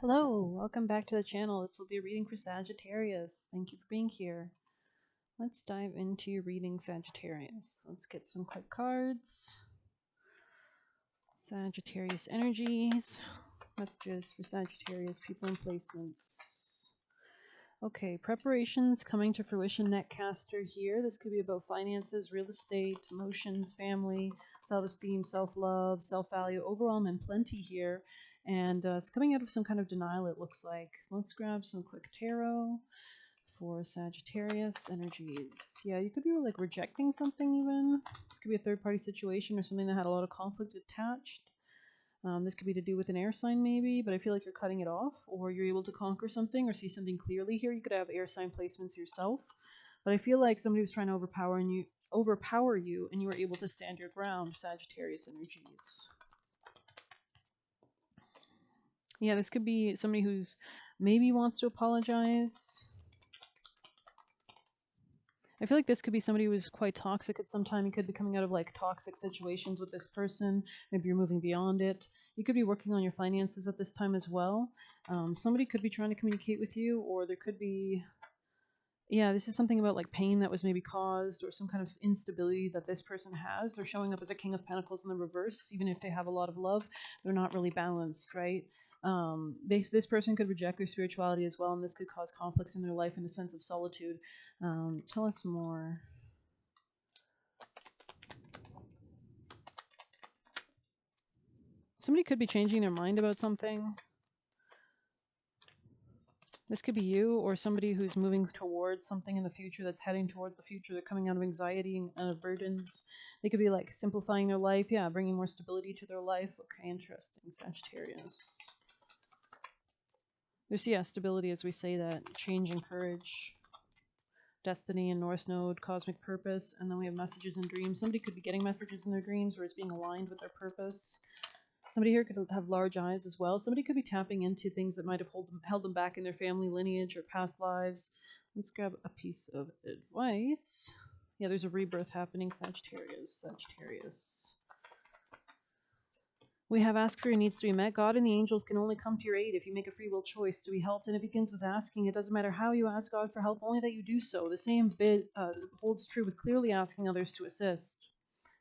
Hello, welcome back to the channel. This will be a reading for Sagittarius. Thank you for being here. Let's dive into your reading, Sagittarius. Let's get some quick cards. Sagittarius energies, messages for Sagittarius, people and placements. Okay, preparations coming to fruition, netcaster here. This could be about finances, real estate, emotions, family, self-esteem, self-love, self-value, overwhelm, and plenty here. And it's coming out of some kind of denial, it looks like. Let's grab some quick tarot for Sagittarius energies. Yeah, you could be like rejecting something even. This could be a third-party situation or something that had a lot of conflict attached. This could be to do with an air sign maybe, but I feel like you're cutting it off, or you're able to conquer something or see something clearly here. You could have air sign placements yourself, but I feel like somebody was trying to overpower you, and you were able to stand your ground, Sagittarius energies. Yeah, this could be somebody who's maybe wants to apologize. I feel like this could be somebody who was quite toxic at some time. You could be coming out of like toxic situations with this person. Maybe you're moving beyond it. You could be working on your finances at this time as well. Somebody could be trying to communicate with you, or there could be, yeah, this is something about like pain that was maybe caused or some kind of instability that this person has. They're showing up as a King of Pentacles in the reverse. Even if they have a lot of love, they're not really balanced, right? This person could reject their spirituality as well, and this could cause conflicts in their life and a sense of solitude. Tell us more. Somebody could be changing their mind about something. This could be you or somebody who's moving towards something in the future, that's heading towards the future. They're coming out of anxiety and of burdens. They could be like simplifying their life. Yeah, bringing more stability to their life. Okay, interesting, Sagittarius. There's, yeah, stability as we say that. Change and courage. Destiny and North Node, cosmic purpose. And then we have messages and dreams. Somebody could be getting messages in their dreams or is being aligned with their purpose. Somebody here could have large eyes as well. Somebody could be tapping into things that might have held them back in their family lineage or past lives. Let's grab a piece of advice. Yeah, there's a rebirth happening, Sagittarius. Sagittarius. We have ask for your needs to be met. God and the angels can only come to your aid if you make a free will choice to be helped. And it begins with asking. It doesn't matter how you ask God for help, only that you do so. The same bit holds true with clearly asking others to assist.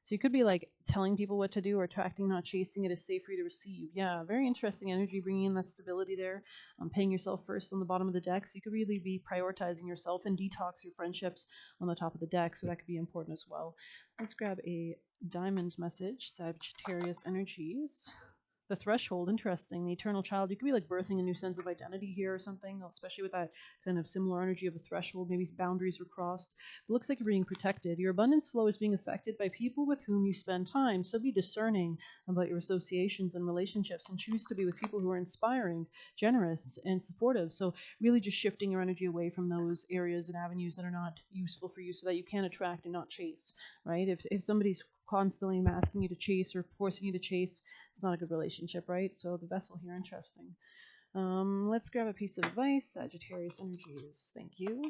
So you could be like telling people what to do or attracting, not chasing. It is safe for you to receive. Yeah, very interesting energy, bringing in that stability there. Paying yourself first on the bottom of the deck. So you could really be prioritizing yourself and detox your friendships on the top of the deck. So that could be important as well. Let's grab a diamond message, Sagittarius energies. The threshold, interesting. The eternal child. You could be like birthing a new sense of identity here or something, especially with that kind of similar energy of a threshold. Maybe boundaries were crossed. It looks like you're being protected. Your abundance flow is being affected by people with whom you spend time. So be discerning about your associations and relationships and choose to be with people who are inspiring, generous, and supportive. So really just shifting your energy away from those areas and avenues that are not useful for you so that you can attract and not chase, right? If somebody's constantly asking you to chase or forcing you to chase, it's not a good relationship, right? So the vessel here, interesting. Let's grab a piece of advice. Sagittarius energies. Thank you.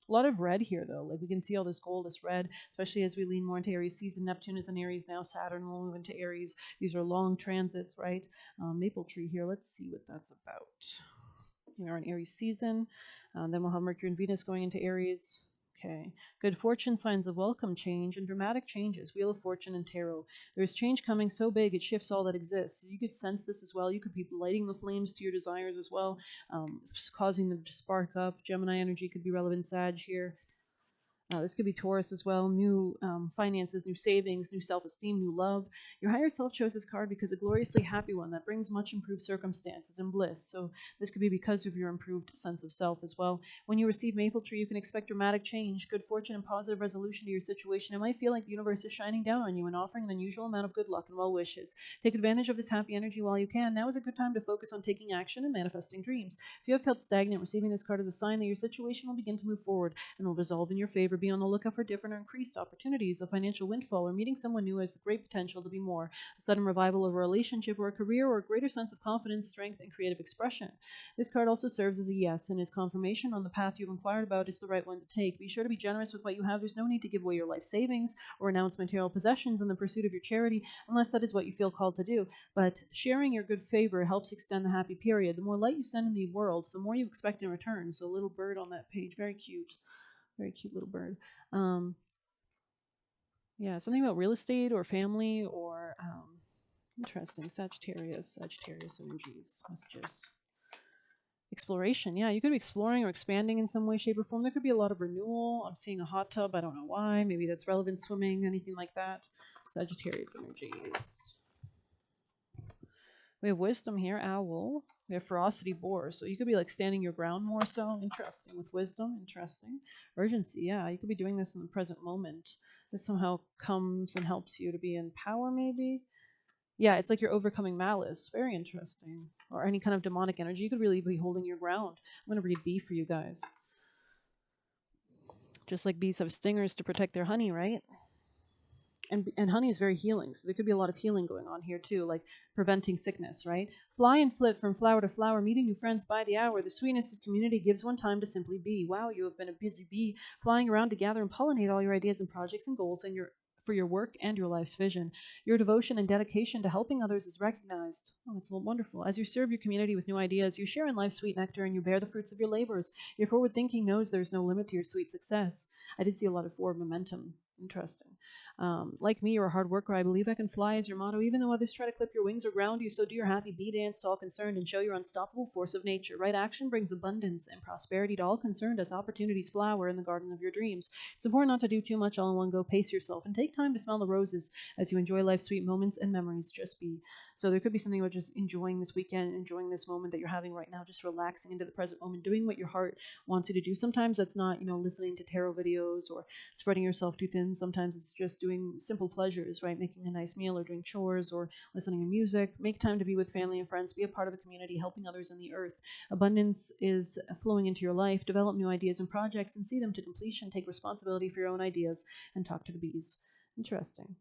A lot of red here, though. Like we can see all this gold, this red, especially as we lean more into Aries season. Neptune is in Aries now. Saturn will move into Aries. These are long transits, right? Maple tree here. Let's see what that's about. We are in Aries season. Then we'll have Mercury and Venus going into Aries. Okay. Good fortune, signs of welcome change, and dramatic changes. Wheel of Fortune and Tarot. There's change coming so big it shifts all that exists. You could sense this as well. You could be lighting the flames to your desires as well, just causing them to spark up. Gemini energy could be relevant. Sag here. This could be Taurus as well. New finances, new savings, new self-esteem, new love. Your higher self chose this card because a gloriously happy one that brings much improved circumstances and bliss. So this could be because of your improved sense of self as well. When you receive Maple Tree, you can expect dramatic change, good fortune, and positive resolution to your situation. It might feel like the universe is shining down on you and offering an unusual amount of good luck and well wishes. Take advantage of this happy energy while you can. Now is a good time to focus on taking action and manifesting dreams. If you have felt stagnant, receiving this card is a sign that your situation will begin to move forward and will resolve in your favor. be on the lookout for different or increased opportunities, a financial windfall, or meeting someone new has the great potential to be more, a sudden revival of a relationship or a career, or a greater sense of confidence, strength, and creative expression. This card also serves as a yes and is confirmation on the path you've inquired about is the right one to take. Be sure to be generous with what you have. There's no need to give away your life savings or renounce material possessions in the pursuit of your charity unless that is what you feel called to do. But sharing your good favor helps extend the happy period. The more light you send in the world, the more you expect in return. So, little bird on that page, very cute little bird. Yeah, something about real estate or family or interesting. Sagittarius energies, messages. Exploration. Yeah, you could be exploring or expanding in some way, shape, or form. There could be a lot of renewal. I'm seeing a hot tub. I don't know why. Maybe that's relevant. Swimming, anything like that. Sagittarius energies. We have wisdom here, owl. We have ferocity, boar. So you could be like standing your ground more so. Interesting. With wisdom, interesting. Urgency, yeah. You could be doing this in the present moment. This somehow comes and helps you to be in power, maybe. Yeah, it's like you're overcoming malice. Very interesting. Or any kind of demonic energy. You could really be holding your ground. I'm going to read B for you guys. Just like bees have stingers to protect their honey, right? And honey is very healing, so there could be a lot of healing going on here too, like preventing sickness, right? Fly and flit from flower to flower, meeting new friends by the hour. The sweetness of community gives one time to simply be. Wow, you have been a busy bee, flying around to gather and pollinate all your ideas and projects and goals and for your work and your life's vision. Your devotion and dedication to helping others is recognized. Oh, that's wonderful. As you serve your community with new ideas, you share in life's sweet nectar and you bear the fruits of your labors. Your forward thinking knows there's no limit to your sweet success. I did see a lot of forward momentum. Interesting. Like me, you're a hard worker. I believe I can fly is your motto. Even though others try to clip your wings or ground you, so do your happy bee dance to all concerned and show your unstoppable force of nature. Right action brings abundance and prosperity to all concerned as opportunities flower in the garden of your dreams. It's important not to do too much all in one go. Pace yourself and take time to smell the roses as you enjoy life's sweet moments and memories. Just be. So there could be something about just enjoying this weekend, enjoying this moment that you're having right now, just relaxing into the present moment, doing what your heart wants you to do. Sometimes that's not, listening to tarot videos or spreading yourself too thin. Sometimes it's just doing simple pleasures, right? Making a nice meal or doing chores or listening to music. Make time to be with family and friends. Be a part of a community, helping others in the earth. Abundance is flowing into your life. Develop new ideas and projects and see them to completion. Take responsibility for your own ideas and talk to the bees. Interesting.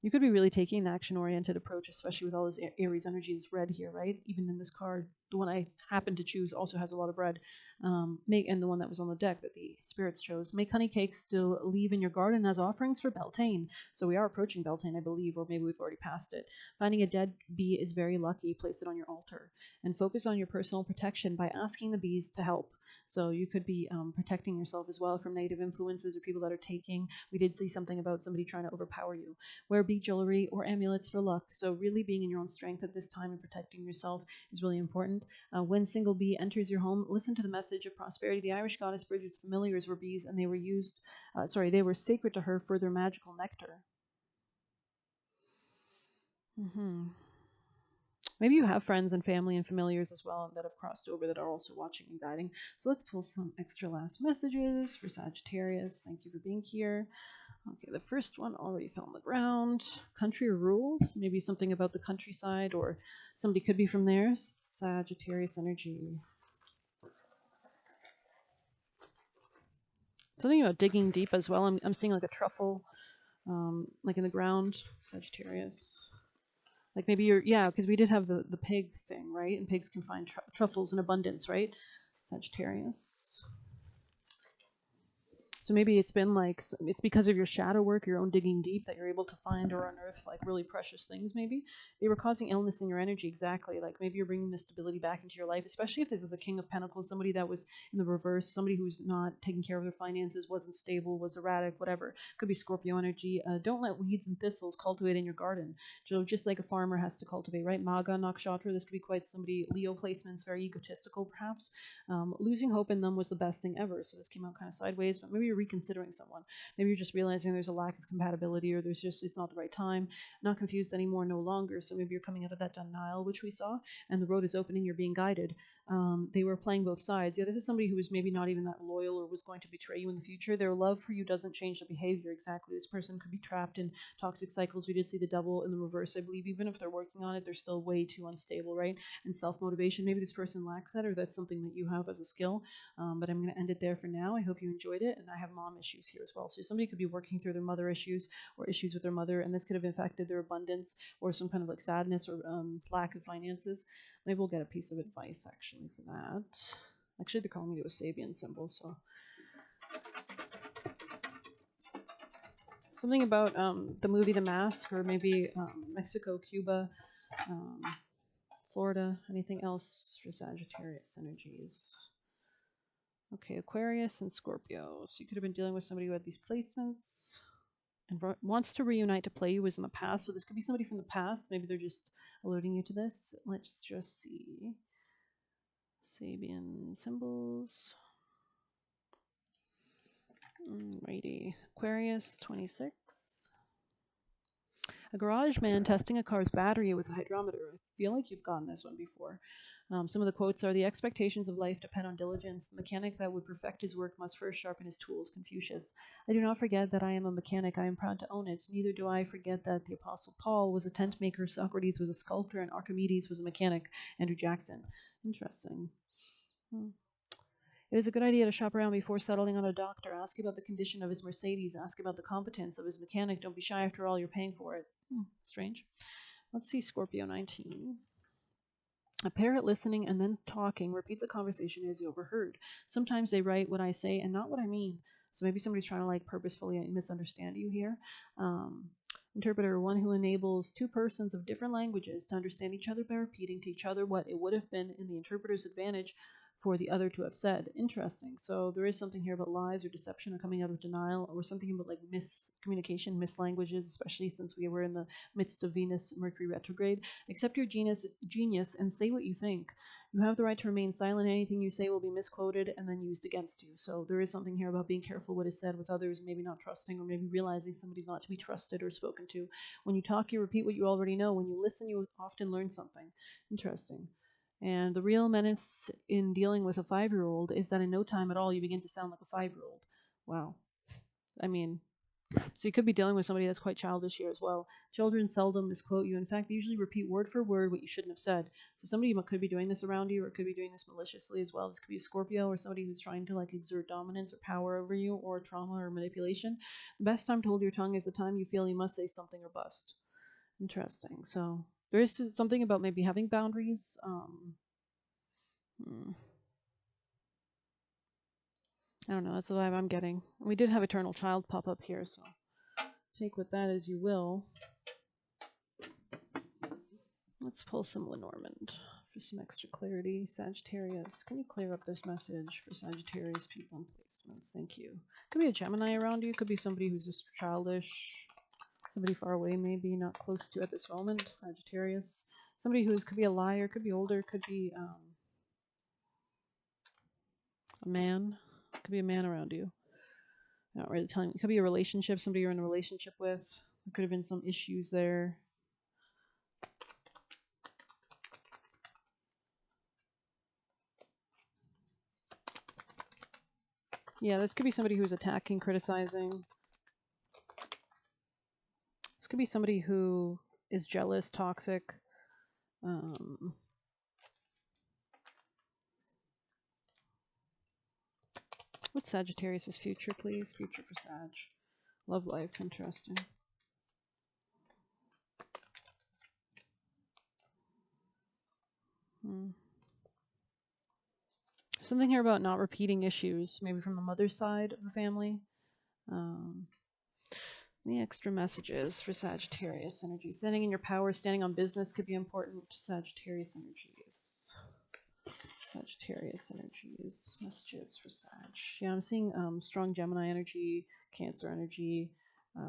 You could be really taking an action-oriented approach, especially with all this Aries energy that's red here, right? Even in this card, the one I happen to choose also has a lot of red. And the one that was on the deck that the spirits chose. Make honey cakes to leave in your garden as offerings for Beltane. So we are approaching Beltane, I believe, or maybe we've already passed it. Finding a dead bee is very lucky. Place it on your altar. And focus on your personal protection by asking the bees to help. So you could be protecting yourself as well from negative influences or people that are taking. We did see something about somebody trying to overpower you. Wear bead jewelry or amulets for luck. So really being in your own strength at this time and protecting yourself is really important. When single bee enters your home, listen to the message of prosperity. The Irish goddess Bridget's familiars were bees, and they were sacred to her for their magical nectar. Maybe you have friends and family and familiars as well that have crossed over that are also watching and guiding. So let's pull some extra last messages for Sagittarius. Thank you for being here. Okay, the first one already fell on the ground. Country or rules? Maybe something about the countryside or somebody could be from there. Sagittarius energy. Something about digging deep as well. I'm seeing like a truffle, like in the ground. Sagittarius. Like maybe because we did have the pig thing, right? And pigs can find truffles in abundance, right? Sagittarius. So maybe it's been like, it's because of your shadow work, your own digging deep, that you're able to find or unearth like really precious things. Maybe they were causing illness in your energy. Exactly. Like maybe you're bringing the stability back into your life, especially if this is a King of Pentacles, somebody that was in the reverse, somebody who's not taking care of their finances, wasn't stable, was erratic, whatever. Could be Scorpio energy. Don't let weeds and thistles cultivate in your garden. So just like a farmer has to cultivate, right? Maga, Nakshatra, this could be quite somebody. Leo placements, very egotistical perhaps. Losing hope in them was the best thing ever. So this came out kind of sideways, but maybe you're reconsidering someone. Maybe you're just realizing there's a lack of compatibility, or it's not the right time. Not confused anymore, no longer. So maybe you're coming out of that denial, which we saw, and the road is opening, you're being guided. They were playing both sides. Yeah, this is somebody who was maybe not even that loyal or was going to betray you in the future. Their love for you doesn't change the behavior. Exactly. This person could be trapped in toxic cycles. We did see the devil in the reverse, I believe. Even if they're working on it, they're still way too unstable, right? And self-motivation. Maybe this person lacks that, or that's something that you have as a skill. But I'm going to end it there for now. I hope you enjoyed it, and I have mom issues here as well. So somebody could be working through their mother issues or issues with their mother, and this could have affected their abundance or some kind of like sadness or lack of finances. Maybe we'll get a piece of advice actually for that. Actually, they're calling me to a Sabian symbol, so something about the movie The Mask, or maybe Mexico, Cuba, Florida. Anything else for Sagittarius energies? Okay, Aquarius and Scorpio. So you could have been dealing with somebody who had these placements and wants to reunite to play you was in the past. So this could be somebody from the past. Maybe they're just alerting you to this. Let's just see. Sabian symbols. Alrighty. Aquarius 26. A garage man testing a car's battery with a hydrometer. I feel like you've gotten this one before. Some of the quotes are, the expectations of life depend on diligence. The mechanic that would perfect his work must first sharpen his tools. Confucius. I do not forget that I am a mechanic. I am proud to own it. Neither do I forget that the Apostle Paul was a tent maker, Socrates was a sculptor, and Archimedes was a mechanic. Andrew Jackson. Interesting. It is a good idea to shop around before settling on a doctor. Ask about the condition of his Mercedes. Ask about the competence of his mechanic. Don't be shy, after all, you're paying for it. Strange. Let's see Scorpio 19. A parrot listening and then talking repeats a conversation as he overheard. Sometimes they write what I say and not what I mean. So maybe somebody's trying to like purposefully misunderstand you here. Interpreter, one who enables two persons of different languages to understand each other by repeating to each other what it would have been in the interpreter's advantage for the other to have said. Interesting. So there is something here about lies or deception or coming out of denial, or something about like miscommunication, mislanguages, especially since we were in the midst of Venus Mercury retrograde. Accept your genius and say what you think. You have the right to remain silent. Anything you say will be misquoted and then used against you. So there is something here about being careful what is said with others, maybe not trusting, or maybe realizing somebody's not to be trusted or spoken to. When you talk, you repeat what you already know. When you listen, you often learn something. Interesting. And the real menace in dealing with a 5-year-old is that in no time at all, you begin to sound like a 5-year-old. Wow. I mean, so you could be dealing with somebody that's quite childish here as well. Children seldom misquote you. In fact, they usually repeat word for word what you shouldn't have said. So somebody could be doing this around you, or could be doing this maliciously as well. This could be a Scorpio, or somebody who's trying to like exert dominance or power over you, or trauma or manipulation. The best time to hold your tongue is the time you feel you must say something or bust. Interesting. So there is something about maybe having boundaries. I don't know. That's the vibe I'm getting. We did have Eternal Child pop up here, so take with that as you will. Let's pull some Lenormand for some extra clarity. Sagittarius, can you clear up this message for Sagittarius people and placements? Thank you. Could be a Gemini around you. Could be somebody who's just childish. Somebody far away, maybe not close to at this moment. Sagittarius. Somebody who could be a liar, could be older, could be a man. Could be a man around you. Not really telling. It could be a relationship, somebody you're in a relationship with. There could have been some issues there. Yeah, this could be somebody who's attacking, criticizing. This could be somebody who is jealous, toxic. What's Sagittarius' future, please? Future for Sag. Love life, interesting. Something here about not repeating issues, maybe from the mother's side of the family. Any extra messages for Sagittarius energy? Standing in your power, standing on business could be important. Sagittarius energies. Sagittarius energies. Messages for Sag. Yeah, I'm seeing strong Gemini energy, Cancer energy,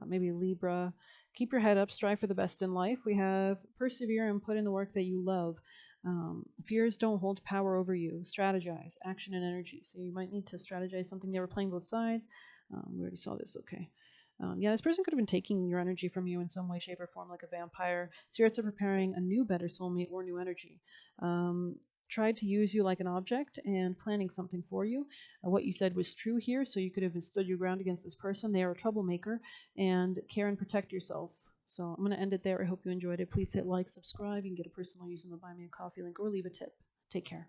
maybe Libra. Keep your head up, strive for the best in life. We have persevere and put in the work that you love. Fears don't hold power over you. Strategize, action and energy. So you might need to strategize something. They were playing both sides. We already saw this, okay. Yeah, this person could have been taking your energy from you in some way, shape, or form, like a vampire. Spirits are preparing a new, better soulmate or new energy. Tried to use you like an object and planning something for you. What you said was true here, so you could have stood your ground against this person. They are a troublemaker, and care and protect yourself. So I'm going to end it there. I hope you enjoyed it. Please hit like, subscribe. You can get a personal use in the Buy Me a Coffee link or leave a tip. Take care.